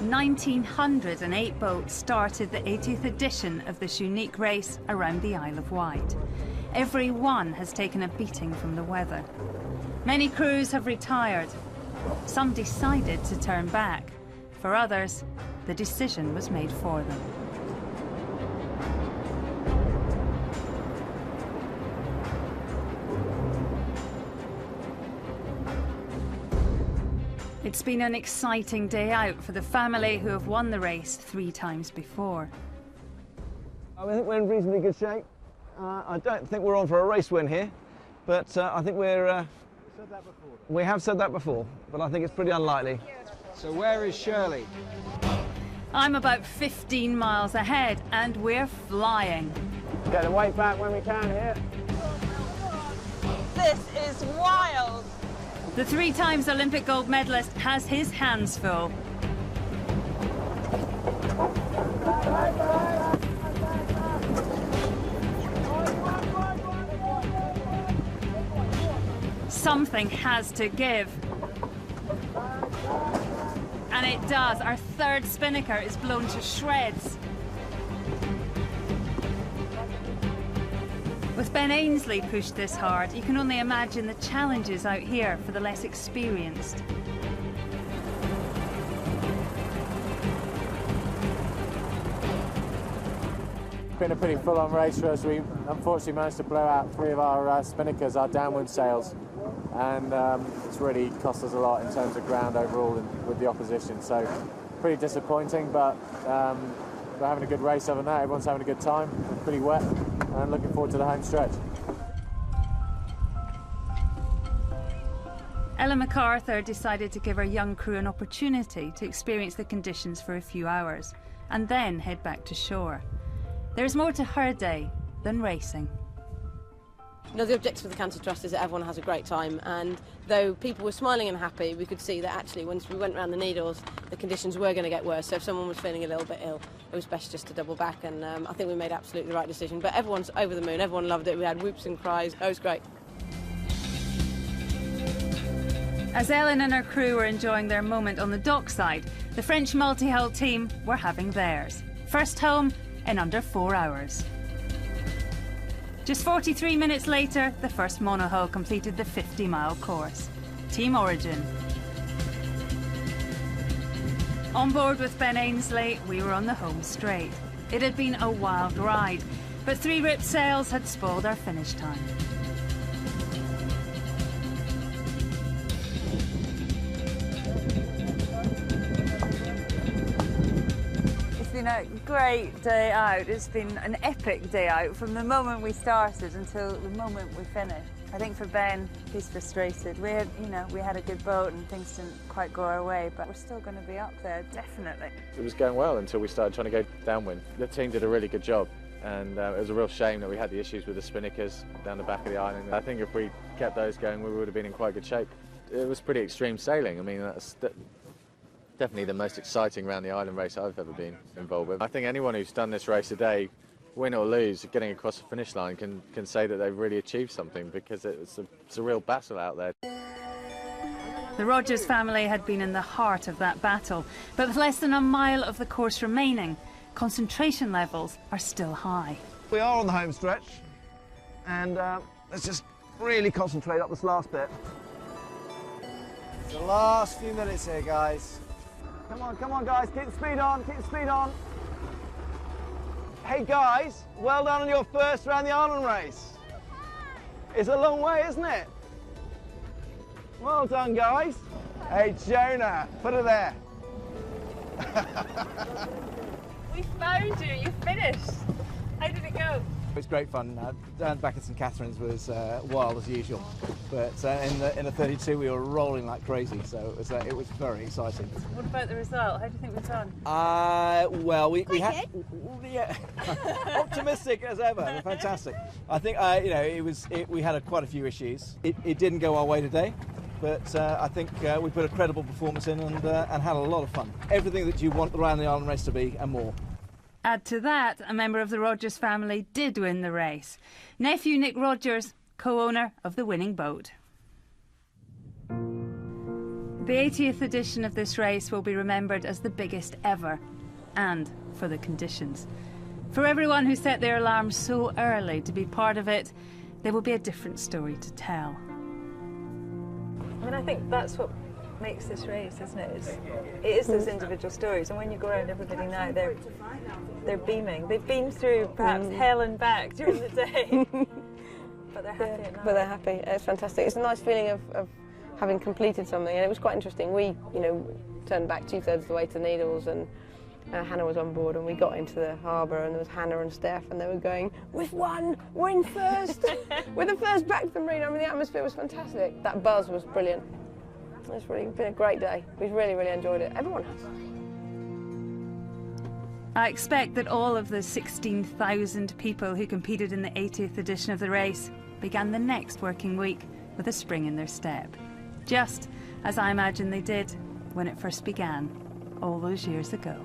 1,908 boats started the 80th edition of this unique race around the Isle of Wight. Every one has taken a beating from the weather. Many crews have retired. Some decided to turn back. For others, the decision was made for them. It's been an exciting day out for the family who have won the race 3 times before. I think we're in reasonably good shape. I don't think we're on for a race win here, but I think we have said that before, but I think it's pretty unlikely. So where is Shirley? I'm about 15 miles ahead, and we're flying. Get the weight back when we can here. This is wild. The 3 times Olympic gold medalist has his hands full. Something has to give. And it does. Our 3rd spinnaker is blown to shreds. With Ben Ainsley pushed this hard, you can only imagine the challenges out here for the less experienced. It's been a pretty full-on race for us. We unfortunately managed to blow out 3 of our spinnakers, our downward sails, and it's really cost us a lot in terms of ground overall with the opposition. So pretty disappointing, but we're having a good race other than that. Everyone's having a good time. It's pretty wet, and looking forward to the home stretch. Ellen MacArthur decided to give her young crew an opportunity to experience the conditions for a few hours and then head back to shore. There's more to her day than racing. You know, the objective of the Cancer Trust is that everyone has a great time, and though people were smiling and happy, we could see that actually once we went around the Needles, the conditions were going to get worse. So if someone was feeling a little bit ill, it was best just to double back, and I think we made absolutely the right decision. But everyone's over the moon, everyone loved it, we had whoops and cries, it was great. As Ellen and her crew were enjoying their moment on the dockside, the French multi-hull team were having theirs. First home in under 4 hours. Just 43 minutes later, the first monohull completed the 50-mile course. Team Origin. On board with Ben Ainsley, we were on the home straight. It had been a wild ride, but 3 ripped sails had spoiled our finish time. It's been a great day out. It's been an epic day out from the moment we started until the moment we finished. I think for Ben, he's frustrated. We had a good boat and things didn't quite go our way, but we're still going to be up there, definitely. It was going well until we started trying to go downwind. The team did a really good job, and it was a real shame that we had the issues with the spinnakers down the back of the island. I think if we kept those going, we would have been in quite good shape. It was pretty extreme sailing. I mean, that's definitely the most exciting round the island race I've ever been involved with. I think anyone who's done this race today, win or lose, getting across the finish line can say that they've really achieved something, because it's a real battle out there. The Rogers family had been in the heart of that battle, but with less than a mile of the course remaining, concentration levels are still high. We are on the home stretch, and let's just really concentrate up this last bit. The last few minutes here, guys. Come on guys, keep the speed on, keep the speed on. Hey guys, well done on your first round the island race. It's a long way, isn't it? Well done, guys. Hey Jonah, put her there. We found you, you finished. How did it go? It was great fun. Down back at St Catherine's was wild as usual, but in the 32 we were rolling like crazy, so it was very exciting. What about the result? How do you think we've done? Well, we had optimistic as ever. Fantastic. I think we had quite a few issues. It didn't go our way today, but I think we put a credible performance in and had a lot of fun. Everything that you want around the island race to be and more. Add to that, a member of the Rogers family did win the race. Nephew Nick Rogers, co-owner of the winning boat. The 80th edition of this race will be remembered as the biggest ever, and for the conditions. For everyone who set their alarms so early to be part of it, there will be a different story to tell. I mean, I think that's what makes this race, isn't it? It is those individual stories, and when you go around everybody now, they're beaming. They've been through perhaps hell and back during the day, but they're happy at night. But they're happy. It's fantastic. It's a nice feeling of having completed something, and it was quite interesting. We, turned back 2/3 of the way to Needles, and Hannah was on board, and we got into the harbour, and there was Hannah and Steph, and they were going, "We've won! We're in first! We're the first back to the marina." I mean, the atmosphere was fantastic. That buzz was brilliant. It's really been a great day. We've really, really enjoyed it. Everyone has. I expect that all of the 16,000 people who competed in the 80th edition of the race began the next working week with a spring in their step, just as I imagine they did when it first began all those years ago.